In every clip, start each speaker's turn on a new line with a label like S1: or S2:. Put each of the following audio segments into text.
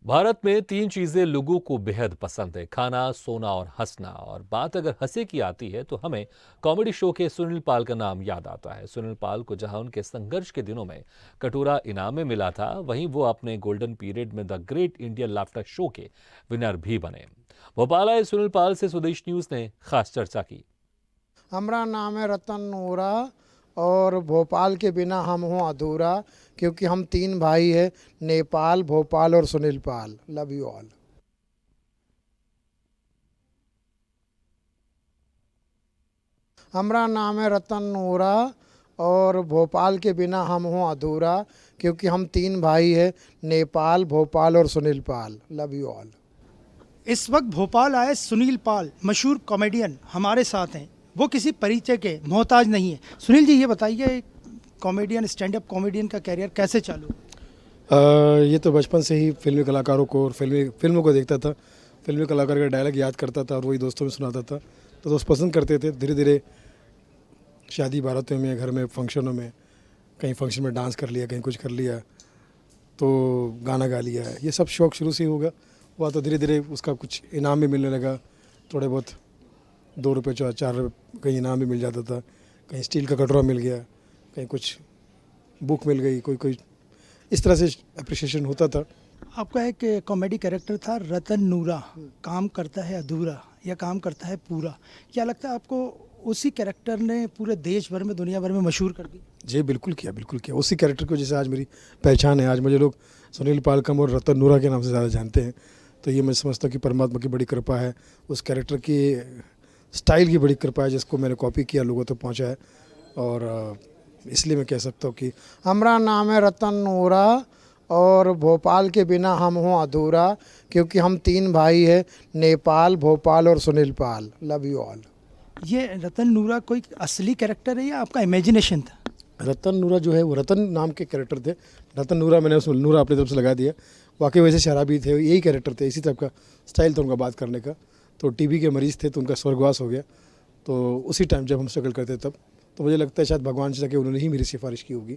S1: भारत में तीन चीजें लोगों को बेहद पसंद है। खाना, सोना और हंसना। और बात अगर हंसी की आती है तो हमें कॉमेडी शो के सुनील पाल का नाम याद आता है। सुनील पाल को जहां उनके संघर्ष के दिनों में कटोरा इनाम में मिला था, वहीं वो अपने गोल्डन पीरियड में the great Indian laughter show के विनर भी बने। भोपाल आए सुनील पाल से स्वदेश न्यूज ने खास चर्चा की।
S2: हमारा नाम है रतन नूरा और भोपाल के बिना हम हों अधूरा, क्योंकि हम तीन भाई हैं, नेपाल, भोपाल और Sunil Pal. Love you all. हमारा नाम है रतन नूरा और भोपाल के बिना हम हों अधूरा, क्योंकि हम तीन भाई हैं, नेपाल, भोपाल और Sunil Pal. Love you all.
S3: इस वक्त भोपाल आए सुनील पाल, मशहूर कॉमेडियन हमारे साथ हैं। वो किसी परिचय के मोहताज नहीं है। सुनील जी, ये बताइए, कॉमेडियन, स्टैंड अप कॉमेडियन का कैरियर कैसे चालू?
S4: ये तो बचपन से ही फिल्मी कलाकारों को और फिल्मों को देखता था। फिल्मी कलाकार का डायलॉग याद करता था और वही दोस्तों में सुनाता था, तो दोस्त पसंद करते थे। धीरे धीरे शादी बारातों में, घर में, फंक्शनों में, कहीं फंक्शन में डांस कर लिया, कहीं कुछ कर लिया, तो गाना गा लिया। ये सब शौक़ शुरू से ही होगा हुआ, तो धीरे धीरे उसका कुछ इनाम भी मिलने लगा। थोड़े बहुत 2 रुपये 4 रुपये कहीं इनाम भी मिल जाता था, कहीं स्टील का कटोरा मिल गया, कहीं कुछ बुक मिल गई, कोई कोई इस तरह से अप्रिशिएशन होता था।
S3: आपका एक कॉमेडी कैरेक्टर था रतन नूरा, काम करता है अधूरा या काम करता है पूरा। क्या लगता है आपको उसी कैरेक्टर ने पूरे देश भर में, दुनिया भर में मशहूर कर दी?
S4: जी बिल्कुल किया, बिल्कुल किया। उसी कैरेक्टर को जैसे आज मेरी पहचान है, आज मुझे लोग सुनील पाल कम और रतन नूरा के नाम से ज़्यादा जानते हैं, तो ये मैं समझता हूँ कि परमात्मा की बड़ी कृपा है। उस कैरेक्टर की स्टाइल की बड़ी कृपा है, जिसको मैंने कॉपी किया, लोगों तक पहुँचा है। और इसलिए मैं कह सकता हूँ कि
S2: हमारा नाम है रतन नूरा और भोपाल के बिना हम हों अधूरा, क्योंकि हम तीन भाई हैं, नेपाल, भोपाल और Sunil Pal. Love you all.
S3: ये रतन नूरा कोई असली कैरेक्टर है या आपका इमेजिनेशन था?
S4: रतन नूरा जो है वो रतन नाम के कैरेक्टर थे। रतन नूरा मैंने उसमें नूरा अपनी तरफ से लगा दिया। वाकई वैसे शराबी थे, यही कैरेक्टर थे, इसी तरह का स्टाइल था उनका बात करने का। तो टीबी के मरीज़ थे, तो उनका स्वर्गवास हो गया। तो उसी टाइम जब हम स्ट्रगल करते तब, तो मुझे लगता है शायद भगवान से जाके उन्होंने ही मेरी सिफारिश की होगी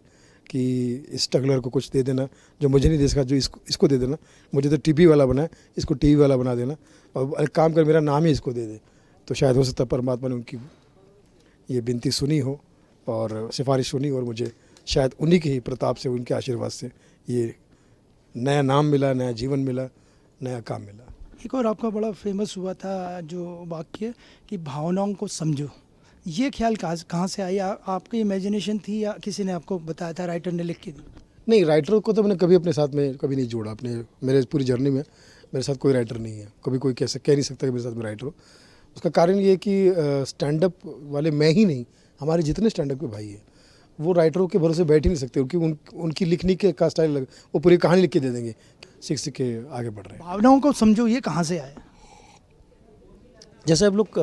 S4: कि इस स्ट्रगलर को कुछ दे देना, जो मुझे नहीं दे सका, जो इसको दे देना। मुझे तो टीबी वाला बना है, इसको टीबी वाला बना देना, और काम कर मेरा नाम ही इसको दे दे। तो शायद हो सकता है परमात्मा ने उनकी ये विनती सुनी हो और सिफारिश सुनी, और मुझे शायद उन्हीं के ही प्रताप से, उनके आशीर्वाद से ये नया नाम मिला, नया जीवन मिला, नया काम मिला।
S3: एक और आपका बड़ा फेमस हुआ था जो वाक्य कि भावनाओं को समझो। ये ख्याल कहाँ से आई? आपकी इमेजिनेशन थी या किसी ने आपको बताया था, राइटर ने लिख के दी?
S4: नहीं, राइटर को तो मैंने कभी अपने साथ में कभी नहीं जोड़ा। अपने मेरे पूरी जर्नी में मेरे साथ कोई राइटर नहीं है। कभी कोई कैसे कह नहीं सकता कि मेरे साथ में राइटर हो। उसका कारण ये है कि स्टैंड अप वाले मैं ही नहीं, हमारे जितने स्टैंड अप के भाई हैं, वो राइटरों के भरोसे बैठ ही नहीं सकते। उनकी लिखने के का स्टाइल अलग, वो पूरी कहानी लिख के दे देंगे, सीख के आगे बढ़ रहे हैं।
S3: भावनाओं को समझो, ये कहाँ से आया?
S4: जैसे अब लोग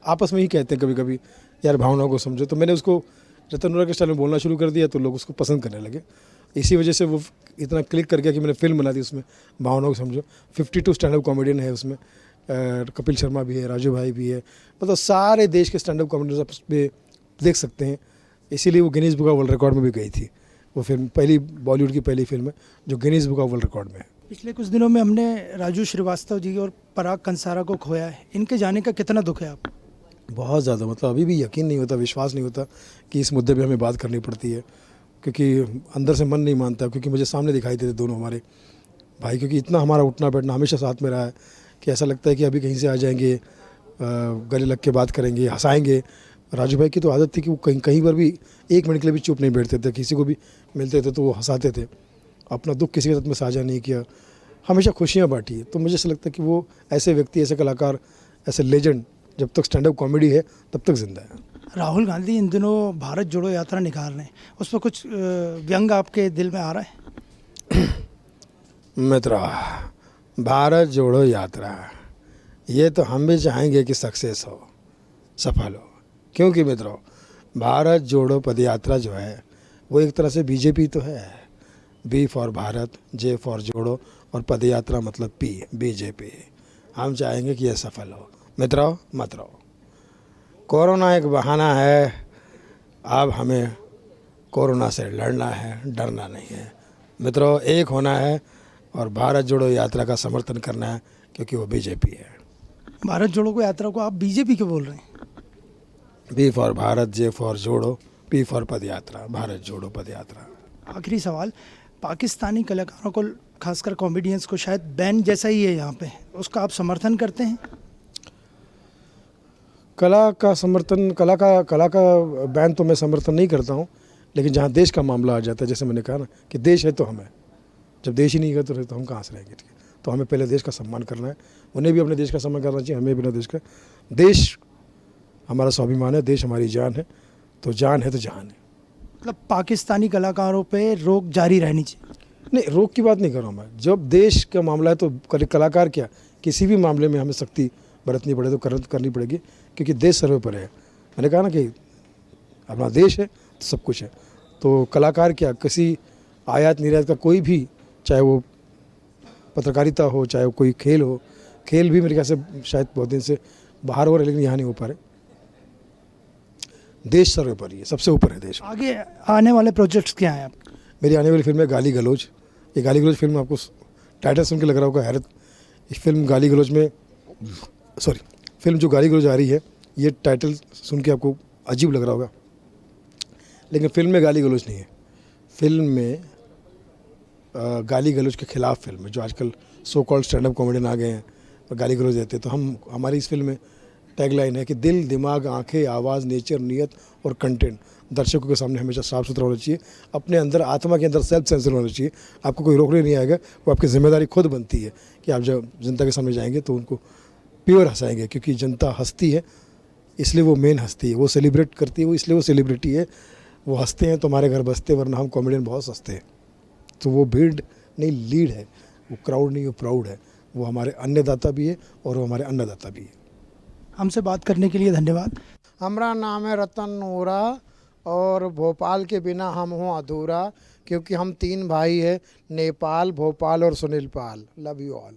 S4: आपस में ही कहते हैं कभी कभी, यार भावनाओं को समझो, तो मैंने उसको रतन नूरा के स्टाइल में बोलना शुरू कर दिया, तो लोग उसको पसंद करने लगे। इसी वजह से वो इतना क्लिक कर गया कि मैंने फिल्म बना दी उसमें, भावनाओं को समझो। 52 स्टैंड अप कॉमेडियन है उसमें, कपिल शर्मा भी है, राजू भाई भी है, मतलब सारे देश के स्टैंड अप कॉमेडियन आप उसमें देख सकते हैं। इसीलिए वो Guinness book of world record में भी गई थी। वो फिल्म पहली बॉलीवुड की पहली फिल्म है जो Guinness book of world record में है।
S3: पिछले कुछ दिनों में हमने राजू श्रीवास्तव जी और पराग कंसारा को खोया है। इनके जाने का कितना दुख है आपको?
S4: बहुत ज़्यादा, मतलब अभी भी यकीन नहीं होता, विश्वास नहीं होता कि इस मुद्दे पे हमें बात करनी पड़ती है, क्योंकि अंदर से मन नहीं मानता। क्योंकि मुझे सामने दिखाई देते दोनों हमारे भाई, क्योंकि इतना हमारा उठना बैठना हमेशा साथ में रहा है कि ऐसा लगता है कि अभी कहीं से आ जाएंगे, गले लग के बात करेंगे, हंसाएंगे। राजू भाई की तो आदत थी कि वो कहीं पर भी 1 मिनट के लिए भी चुप नहीं बैठते थे। किसी को भी मिलते थे तो वो हंसाते थे, अपना दुख किसी के साथ में साझा नहीं किया, हमेशा खुशियाँ बांटी है। तो मुझे ऐसा लगता है कि वो ऐसे व्यक्ति, ऐसे कलाकार, ऐसे लेजेंड जब तक स्टैंड अप कॉमेडी है तब तक जिंदा है।
S3: राहुल गांधी इन दिनों भारत जोड़ो यात्रा निकाल रहे हैं, उस पर कुछ व्यंग आपके दिल में आ रहा है?
S4: मित्रों, भारत जोड़ो यात्रा, ये तो हम भी चाहेंगे कि सक्सेस हो, सफल हो। क्योंकि मित्रों, भारत जोड़ो पदयात्रा जो है वो एक तरह से बीजेपी तो है। B for Bharat, J for जोड़ो, और पदयात्रा मतलब पी, बीजेपी। हम चाहेंगे कि यह सफल हो। मित्रों, मत रहो। कोरोना एक बहाना है, अब हमें कोरोना से लड़ना है, डरना नहीं है। मित्रों, एक होना है और भारत जोड़ो यात्रा का समर्थन करना है, क्योंकि वो बीजेपी है।
S3: भारत जोड़ो को यात्रा को आप बीजेपी क्यों बोल रहे हैं?
S4: B for Bharat, J for जोड़ो, पी फॉर पद यात्रा, भारत जोड़ो पद यात्रा।
S3: आखिरी सवाल, पाकिस्तानी कलाकारों को, खासकर कॉमेडियंस को शायद बैन जैसा ही है यहाँ पे, उसका आप समर्थन करते हैं?
S4: कला का समर्थन, कला का बैन तो मैं समर्थन नहीं करता हूँ, लेकिन जहाँ देश का मामला आ जाता है, जैसे मैंने कहा ना कि देश है तो हम है, जब देश ही नहीं है तो हम कहाँ से रहेंगे, ठीक है। तो हमें पहले देश का सम्मान करना है, उन्हें भी अपने देश का सम्मान करना चाहिए, हमें भी अपने देश का। देश हमारा स्वाभिमान है, देश हमारी जान है, तो जान है तो जहान है।
S3: मतलब पाकिस्तानी कलाकारों पे रोक जारी रहनी चाहिए?
S4: नहीं, रोक की बात नहीं कर रहा हूँ मैं। जब देश का मामला है तो कलाकार क्या, किसी भी मामले में हमें सख्ती बरतनी पड़े तो करनी पड़ेगी, क्योंकि देश सर्वोपरि है। मैंने कहा ना कि अपना देश है तो सब कुछ है। तो कलाकार क्या, किसी आयात निर्यात का कोई भी, चाहे वो पत्रकारिता हो, चाहे वो कोई खेल हो, खेल भी मेरे ख्याल से शायद बहुत दिन से बाहर हो रहे, लेकिन यहाँ नहीं हो पा रहे। देश सर्वोपरि है, सबसे ऊपर है देश।
S3: आगे आने वाले प्रोजेक्ट्स क्या हैं आपके?
S4: मेरी आने वाली फिल्म है गाली गलौज। ये गाली गलौज फिल्म, आपको टाइटल सुन के लग रहा होगा हैरत। इस फिल्म गाली गलौज में, फिल्म जो गाली गलौज आ रही है, ये टाइटल सुन के आपको अजीब लग रहा होगा, लेकिन फिल्म में गाली गलौज नहीं है। फिल्म में गाली गलौज के खिलाफ फिल्म है। जो आजकल so called stand up comedian आ गए हैं और गाली गलौज देते हैं, तो हमारी इस फिल्म में टैगलाइन है कि दिल, दिमाग, आंखें, आवाज़, नेचर, नियत और कंटेंट दर्शकों के सामने हमेशा साफ सुथरा होना चाहिए। अपने अंदर, आत्मा के अंदर सेल्फ सेंसर होना चाहिए। आपको कोई रोकने नहीं आएगा, वो आपकी जिम्मेदारी खुद बनती है कि आप जब जनता के सामने जाएंगे तो उनको प्योर हंसाएंगे, क्योंकि जनता हंसती है इसलिए वो मेन हंसती है, वो सेलिब्रेट करती है, वो इसलिए वो सेलिब्रिटी है। वो हंसते हैं तो हमारे घर बसते, वरना हम कॉमेडियन बहुत सस्ते हैं। तो वो भीड़ नहीं, लीड है, वो क्राउड नहीं, वो प्राउड है। वो हमारे अन्नदाता भी है और वो हमारे अन्नदाता भी है।
S3: हमसे बात करने के लिए धन्यवाद।
S2: हमारा नाम है रतन नूरा और भोपाल के बिना हम हों अधूरा, क्योंकि हम 3 भाई हैं, नेपाल, भोपाल और Sunil Pal. Love you all.